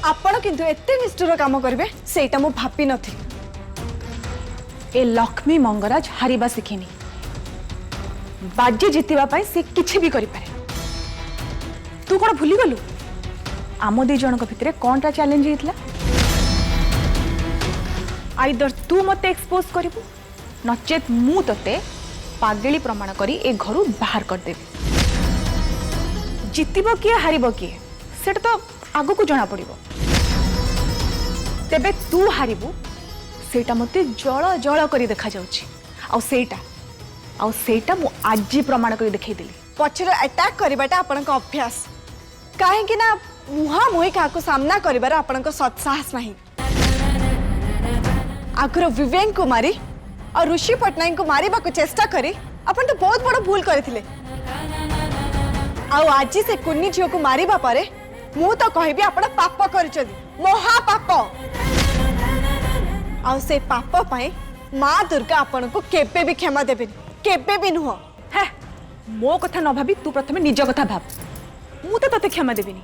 आपण किंतु एते निष्ठुर काम करिवे सेटा मु भाबी नथि। ए लक्ष्मी मंगराज हारिबा शिखिनी बाजी जितिबा पाई से किछि भी करि पारे। तू कोन भूली गलु आम दी जणक भितरे कोनटा चैलेंज हितला? आइदर तू मते एक्सपोज करिवु नचेत मु तते पागेली प्रमाण करी ए घरु बाहर कर देबी। जितिबो किए हारिबो किए सेटा तो आगु को जना पड़िबो। तेबे तू हारिबु सेटा मते जळ जळ करी देखा जाउची आउ सेटा मु आजी प्रमाण करी देखै देली। पछरे अटैक करबाटा आपनक अभ्यास काहे कि ना मुहा मुही काको सामना करिबार आपनक सत्साहस नाही। आगर विवेक को मारी और ऋषि पटनायक को मारिबा को चेष्टा करी अपन तो बहुत बड़ भूल करथिले। आउ आज से कुन्नी झियो को मारिबा पारे मु तो कहबी आपण पाप करछदी महा पाप। आउ से पाप पाए माँ दुर्गा आपण को केबे भी क्षमा देबेनी केबे भी नुह। है मो कथा न भाबी तू प्रथमे निज कथा भाब। मु तो तते क्षमा देबिनी।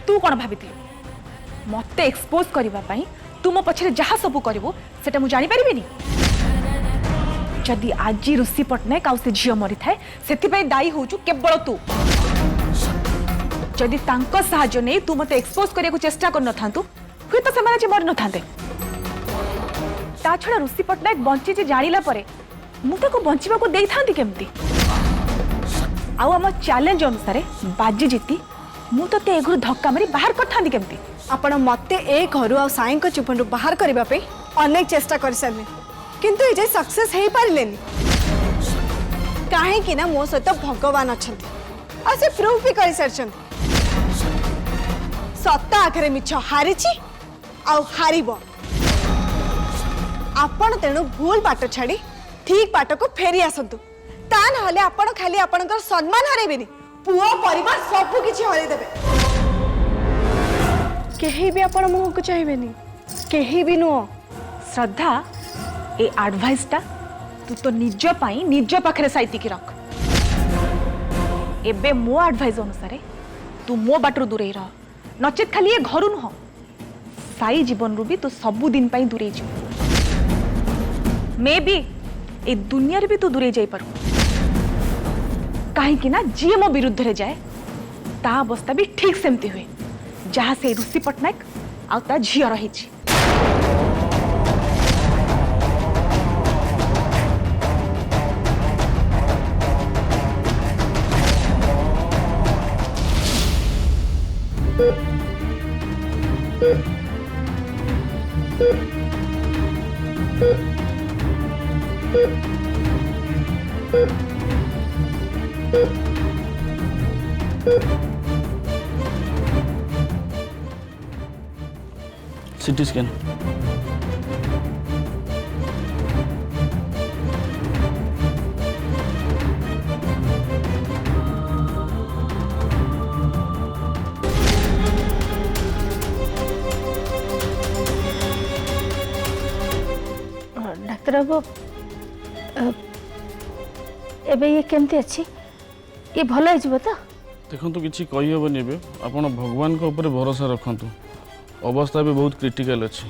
तू कोन भाबिथिलु मते एक्सपोज करबा पई तू मो पछरे जहा सब करबो सेटा मु जानि परिबिनी? जदि आजी ऋषि पटनायक आउ से झियो मरी थाए सेति पई दाई होचु केवल तू। जदि तांको सहाय्य नै तू मते एक्सपोज करिया को चेष्टा कर न थांतु हुई तो सेमाने जे मरि न थांते। ता छडा ऋषि पटनायक बंची जे जानिला परे मु ताको बंचिबा को देई थांती केमती? आउ हम चैलेंज अनुसार बाजी जीती मु तो ते घर धक्का मारी बाहर कर थांती केमती? आपण मते ए घरु आ साईं को चुपंडु बाहर करबा पे अनेक चेष्टा कर सारले किंतु ए जे सक्सेस हेई पारलेनी। काहे कि ना मो सहित भगवान अछंती आ से प्रूव भी कर सारछंती। सत्ता आखरे मिछ हारिची आ हारिबो। आपण तेनु भूल बाट छाड़ी ठीक बाट को फेरी आसंतु ता नहले आपण खाली आपणकर सम्मान हरेबेनी पुओ परिवार सब किछि हरै देबे। केही भी आपण मुह को चाहिबेनी केही भी नो। श्रद्धा ए एडवाइसटा तू तो निज पाई निज पाखरे साइती की रख। एबे मो एडवाइस अनुसार तू मो बाटरू दूरे रह नचेत खाली ए घरु नुह साई जीवन रु भी तू सबु दिन पाई दूरे जा। मे बी ए दुनिया रे भी तू दूरे जाई पारू काहे कि ना जी मो विरुद्ध रे जाए ता अवस्था भी ठीक सेमती हुए जहाँ से ऋषि पटनायक आ ता झियो रहिछि। सिटी स्कैन डाक्टर बाबू एबे ये केमती अच्छी ये भल हो तो देखो किसी कहीहबनी ए आप भगवान के ऊपर भरोसा रखु अवस्था भी बहुत क्रिटिकल अच्छी।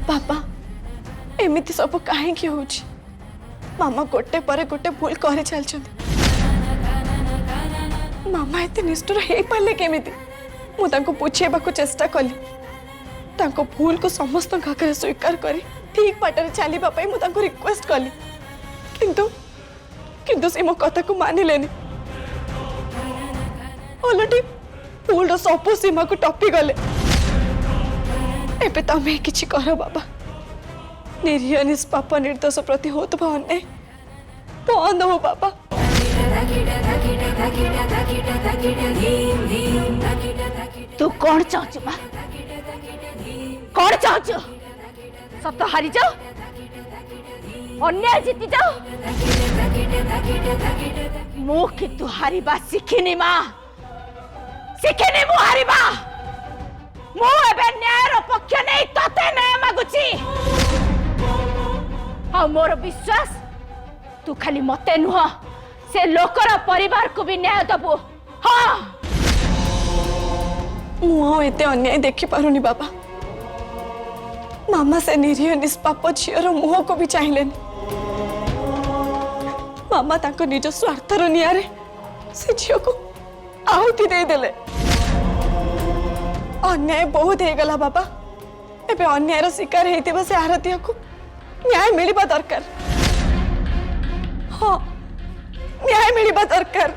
बाबा एमिति सब कहीं हो मामा गोटे पर गोटे भूल कर चलते मामा एत निष्ठुर हो पारे केमिति मुझे बुझेबा चेष्टा कली भूल को समस्त आगे स्वीकार करी ठीक बाटर चलवाई मुझे रिक्वेस्ट कली किंतु किंतु से मो कथा को मानिलेनी ओलटी भूल सबू सीमा को टपी गले एबे तमे किछि कर बाबा निरीह निष्पाप निर्दोष प्रति होत अन्याय बंद हो बाबा। तू कौन चाहଛୁ माँ कौन चाहଛୁ सत हारी जाओ अन्याय जीति जाओ मु किंतु हारिबा शिखिनी माँ शिखिनी मु हारिबा मु एबे न्यायर पक्ष नहीं तते न्याय मागुची आ मोर विश्वास तू खाली मते नुह से लोकर परिवार को भी न्याय दबु। हाँ मुझे एते अन्याय देखी पारुनी बाबा मामा से निरीह निष्पाप झीर मुह को भी चाहिलेनी मामा ताको निज स्वार्थर नियारे से झील को आहुति दे देले अन्याय बहुत हो गला बाबा एबे अन्यायर शिकार होइतिबा से आरती को न्याय मिलवा दरकार। हाँ न्याय मिलवा दरकार।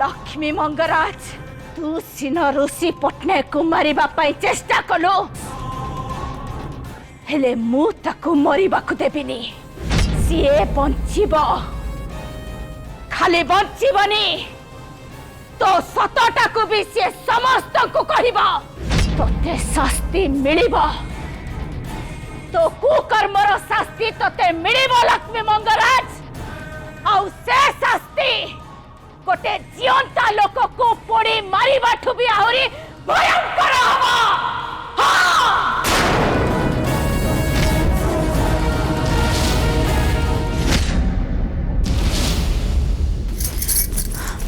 लक्ष्मी मंगराज तू सिन ऋषि पट्टनायक को मारिबा पाई चेष्टा कलो हेले मु ताकू मरिबाकू देबिनी सीए बंचिबो खाली बंचिबनी तो सतटा को भी सी समस्त को कहबो तोते शास्ति मिलिबो तो कुकर्मर शास्ति तोते मिलिबो लक्ष्मी मंगराज आउ से शास्ति गोटे जीवंता लोक को पोड़ी मारिबा ठु भी आहुरी भयंकर हबो। हाँ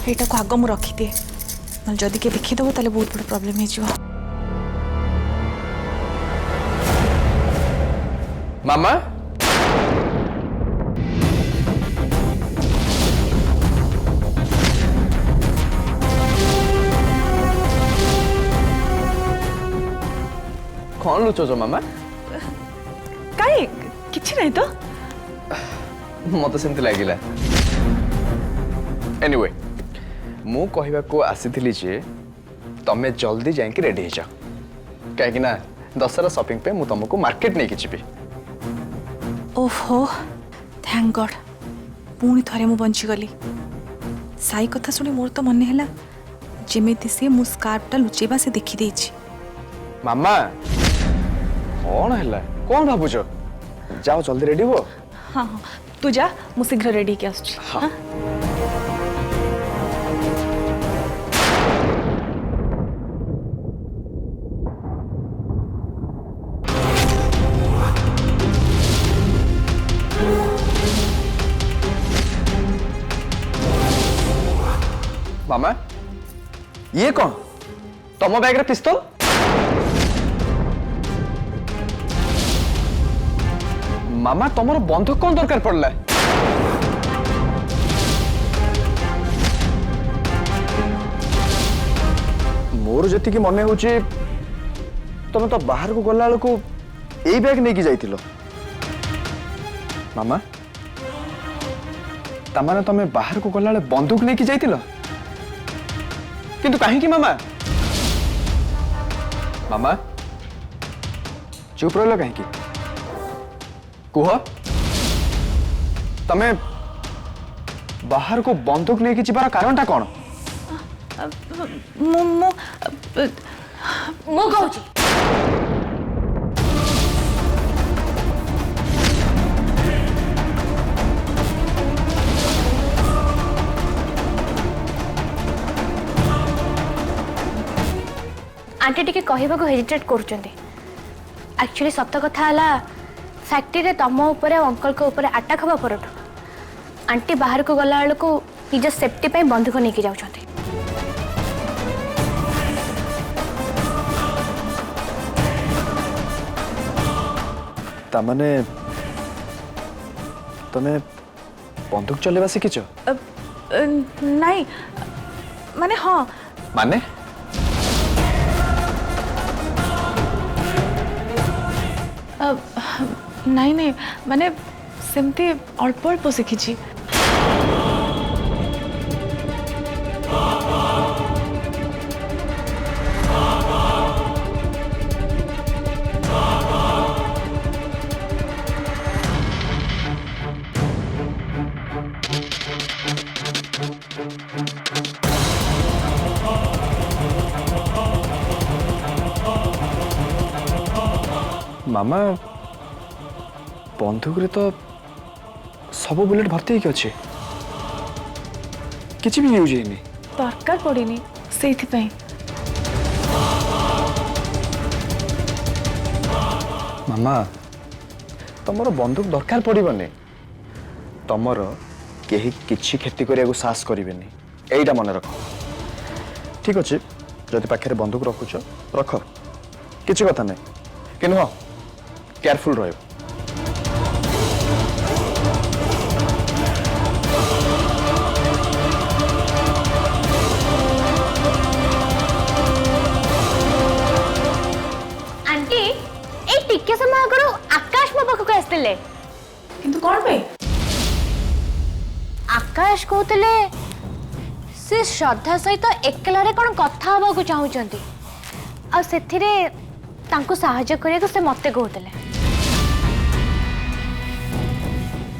एटा को आग मु रखी दिए ना जदि के देखिदेव ताले बहुत बड़ प्रॉब्लम हो जिवो। मामा कौन लुचोज मामा काई किछि नहीं तो मत सेमती लगिला एनीवे मु कहबा को आसीथिली जे तमे जल्दी जाके रेडी हो कहीं ना दशहरा शॉपिंग पे मु तुमको मार्केट नहीं कि ओहो थैंक गॉड पुणी थरे मु बंची गली साई कथा सुनी मोर तो मन हैला जेमेति से मु स्कार्फटा लुचेबा से देखि देछि। मामा कौन है कौन भावुच जाओ जल्दी रेडी हो। हाँ हाँ तू जा मु शीघ्र रेडी के आसुछि। हाँ। मामा ये कौन तुम बैग रे पिस्तौल मामा तुमर बंधुक कौन दरकार पड़ला मोर जति कि मने होची तुम तो बाहर को गला को ए बैग नहीं कि जाइतिलो मामा तमाने तुम बाहर को गला बंदूक नहीं कि जाइतिलो किंतु काहे कि मामा मामा चुप रहो कहीं कि कुह तमे बाहर को बंदूक नहीं कि जिबार कारणटा कौन मु मु मु कहूची आंटी टिके कहबा को हेजिटेट करूचंदी एक्चुअली सत्य कथा हला फैक्ट्री रे तम ऊपर अंकल को ऊपर अटैक हवा पर आंटी बाहर को गला बेल को निज सेफ्टी पे बंदूक लेके जाउछंती तामाने तमे बंदूक चलेबा शिखिछ नहीं माने हाँ ନାଇଁ ନାଇଁ ମାନେ ସେମିତି ଅଳ୍ପ ଅଳ୍ପ ଶିଖିଛି। मामा बंदूक रे तो सब बुलेट भर्ती होके अच्छे किसी भी यूज ହେଇନି दरकार पड़ेनी से मामा तमर बंदूक दरकार पड़बनी तमर केही किछि खेती करिया साहस करेनि एटा मन रख ठीक अच्छे जदि पाखे बंदूक रखुच रख किछि कथा नहीं कि नुह केयरफुल रह आंटी ए टिके समय आगरो आकाश मो पाखक आस्तिले किंतु कौन पे आकाश कहते से श्रद्धा सहित एकला रे कौन कथा हवा को चाहूचंती आ सेथिरे तांको सहायता करिया को से मते कहते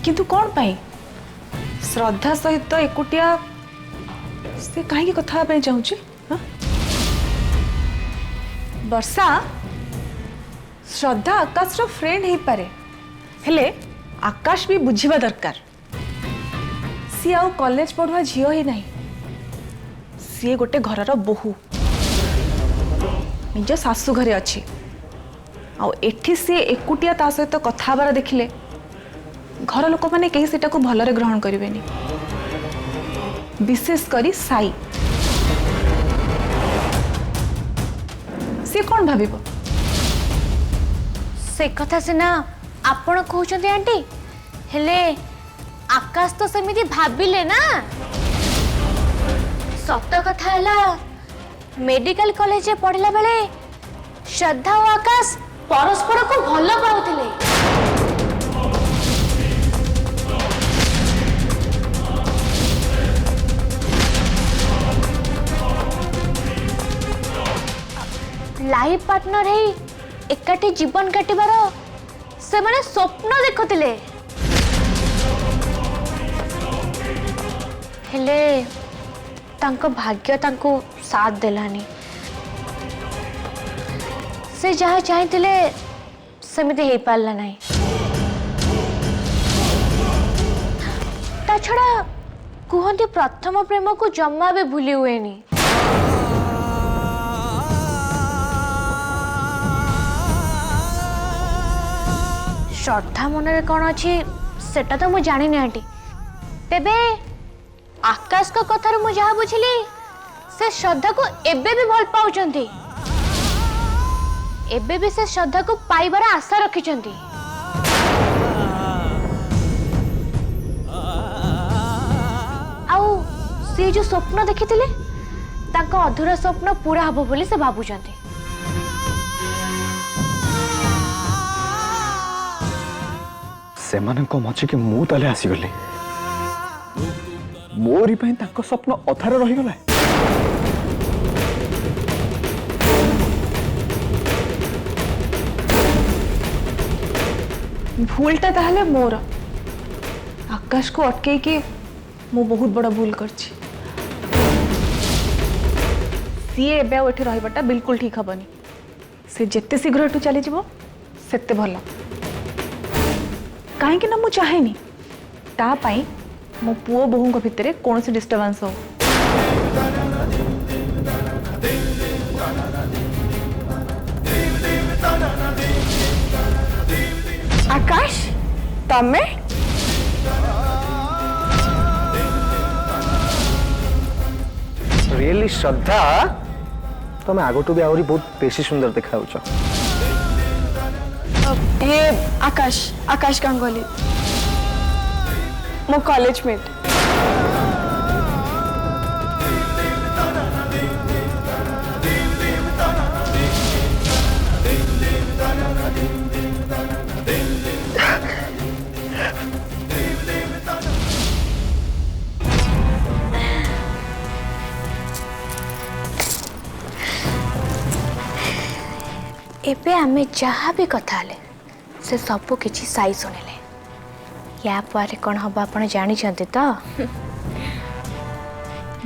किंतु कौन पाई श्रद्धा सहित एकुटिया से कहीं कथा पे चाहूची हाँ? वर्षा श्रद्धा आकाश रो फ्रेंड ही पारे हेले आकाश भी बुझिबा दरकार सी आउ कॉलेज पढ़ुआ झियो ही नहीं सी गोटे घरर बोहू निज सासु घरे अच्छी आउ एठी सी एकुटिया ता सहित कथा बार देखिले घर लोक मैंने कहीं सेटा को भलरे ग्रहण करेनि विशेष करी साई सी कौन भाविबो से कथा सिना आपण कहउचंती आंटी हेले आकाश तो सेमिति भाबिले ना सत कथा हैला मेडिकल कॉलेज रे पढ़ला बेले श्रद्धा और आकाश परस्पर को भल पाउथिले लाइफ पार्टनर है एकाठी जीवन काटिबार से माने स्वप्न देखुतिले हेले तांको भाग्य तांको साथ देलानी से जहाँ चाहते सेमिति हो पारला नहीं ता छड़ा कहते प्रथम प्रेम को जमा भी भूली हुएनी श्रद्धा मनरे कौन अच्छी सेटा तो मुझे जानी आंटी तेबे आकाश को कथार मु जहाँ बुझिली से श्रद्धा को एबे भी भल पाउचंती एबे भी से श्रद्धा को पाइबार आशा रखिचंती आउ से जो स्वप्न देखिथिले तांको अधूरा स्वप्न पूरा हबो बोली से भाबुचंती सेमानंको मझे के मु ताले आसीगली मोरी पई तांको स्वप्न अधार रही गला भूलटा ताहले मोर आकाश को अटके कि मु बहुत बड़ा भूल करछि सी एबे एठी रहिबाटा बिल्कुल ठीक हबनी से जेते शीघ्र एठू चली जिवो सेते भला कहीं ना मुझे चाहेनी ता पाई मो पुओ बोहू भितर कौन सी डिस्टर्बेंस हो आकाश तमे रियली श्रद्धा तमें आगटू भी आहरी बहुत बेसी सुंदर देखा ये आकाश आकाश गांगुली मो कॉलेज मेट एबे आमे जहाँ भी कथा हले से सब किछि साई सुनिले या पारे कौन हम आपण जानी छथि तो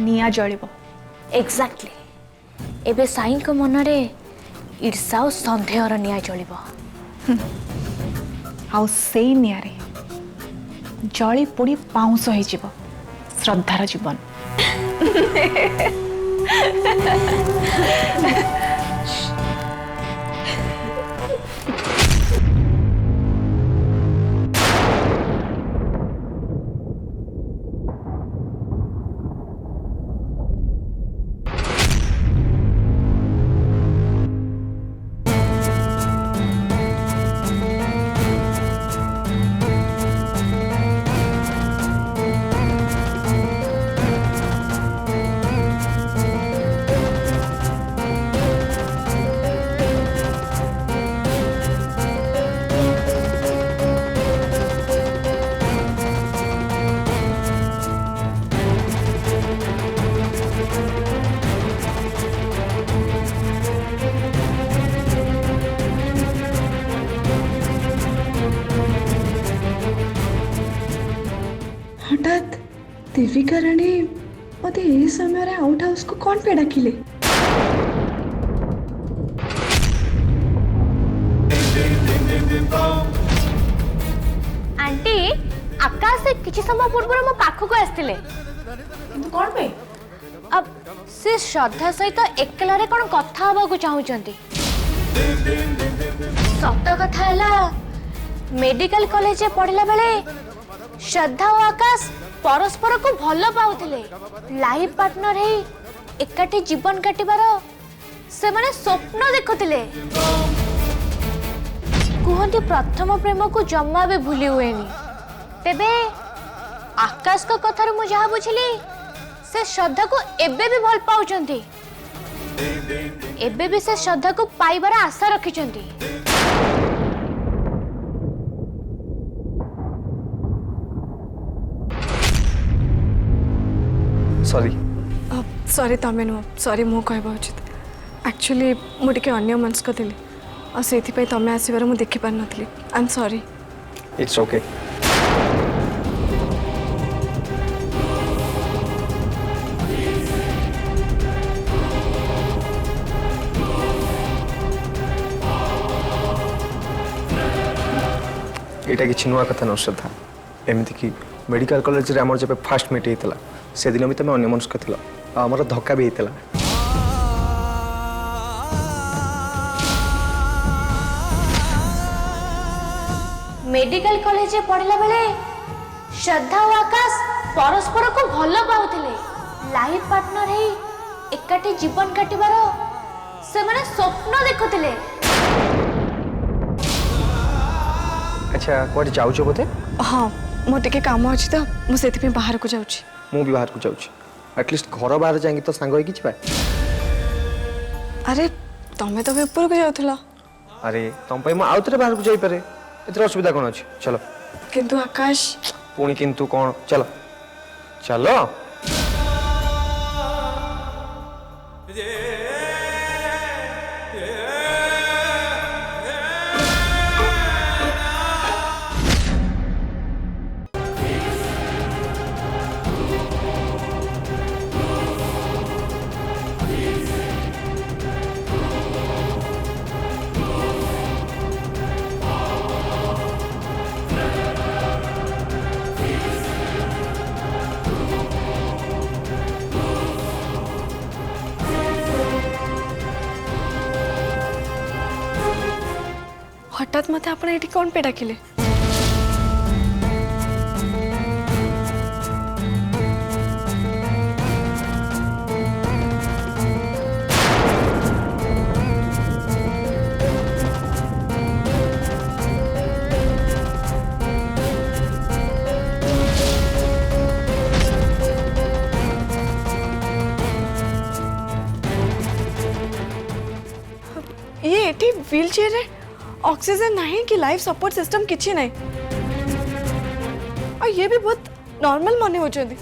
निया जलिब एग्जैक्टली एबे साई को मन रे ईर्षा और संदेहर निया जलिब आउ सेई नियारे जली पोड़ी पाउंस हो जीव श्रद्धार जीवन हठात देविका राणी मत ए समय आउट हाउस को कौन पे डाकिले आंटी आकाश से किछि समय पूर्व मो पाखु को आस्तिले कौन पे अब से श्रद्धा सहित एकला रे कोन कथा हबा को चाहउचंती सत कथा हला मेडिकल कॉलेज रे पढ़ला बेले श्रद्धा और आकाश परस्पर को भल पाउथिले लाइफ पार्टनर हे एकाठी जीवन काटिबार से माने स्वप्न देखुथिले कुहंती प्रथम प्रेम को जम्मा भी भूली हुएनी तेबे आकाश को कथार मु जहा बुझिली से श्रद्धा को एबे भी भल पाउचंती एबे भी से श्रद्धा को पाइबार आशा रखिचंती सॉरी सॉरी तमें नुह सॉरी मु कहबा उचित एक्चुअली मु टिके अन्य मनस्क थिली आ सेथि पई तमे आसीबार मु देखि पार नथली I am sorry it's okay एटा किछि नुआ कथा न श्रद्धा एमिति कि मेडिकल कॉलेज रे हमर जब फास्ट मीट हेतला से दिन भी तमे अन्य मनस्क थिला आ हमर धक्का भी हेतला मेडिकल कॉलेज रे पढ़ला बेले श्रद्धा और आकाश परस्पर को भल पाउथिले लाइफ पार्टनर हे एकाठी जीवन काटिबार से माने स्वप्न देखुथिले अच्छा कोड जाउछो बोते हाँ मो टिके काम अछि तो मु सेथि पई बाहर को जाउछि मु भी बाहर को जाउछि एटलीस्ट घर बाहर जांगी तो सांग होई किछि बा अरे तमे तो ऊपर को जाउथला अरे तम पई मु आउतरे बाहर को जाई पारे एतर असुविधा कोन अछि चलो किंतु आकाश पुणी किंतु कोन चलो चलो हठात मते आपण एठी कोन पे डाकिले ये एठी व्हील चेयर रे ऑक्सीजन नहीं कि लाइफ सपोर्ट सिस्टम किछि नहीं और ये भी बहुत नॉर्मल मने हो चंदी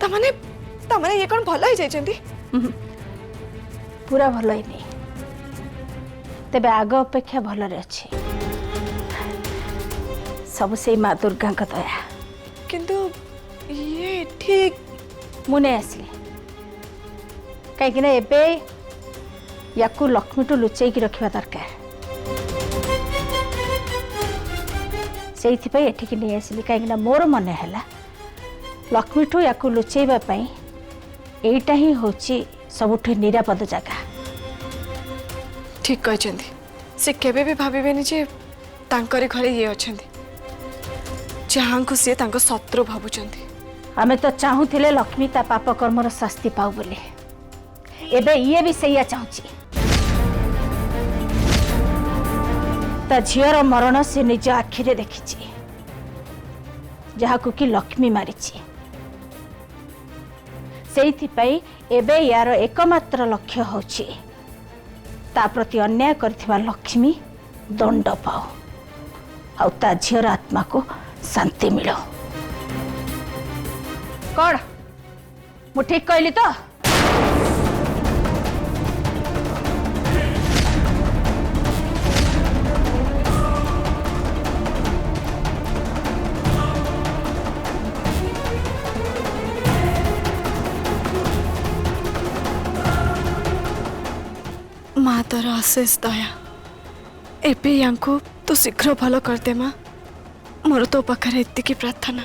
तमने ये कोन भलो ही जाई चंदी पूरा भल ही नहीं तेबे आग अपेक्षा भलरे अच्छी सब से माँ दुर्गा दया किंतु ये ठीक मुने आसली कहीं एबे या लक्ष्मी टू लुचई की रखा दरकार से एठिकी नहीं आसली कहीं मोर मन है लक्ष्मी टू या लुचेबा एटा ही होची सबुठ निरापद जगह ठीक कहते से केबे भी भाविबेनि जे तांकरी घरे ये अछंती जहाँ को सी तांको शत्रु भावुचंती आमे तो चाहूले लक्ष्मी ता पाप कर्मर शास्ति पाऊ बोले एबे ये भी सैया चाहूची ता झीर मरण से निज आखिरे देखी जहाँ को कि लक्ष्मी मारिची सेइथिपाई एबे यार एकमात्र लक्ष्य होची ता प्रति अन्याय करथिबा लक्ष्मी दंड पाओ आ ता झीर आत्मा को शांति मिलो कौन मु ठीक कहली तो माँ तार अशेष दया एबे यांको तो शीघ्र भल करदे माँ मोर तो पाखरे एतिकी प्रार्थना।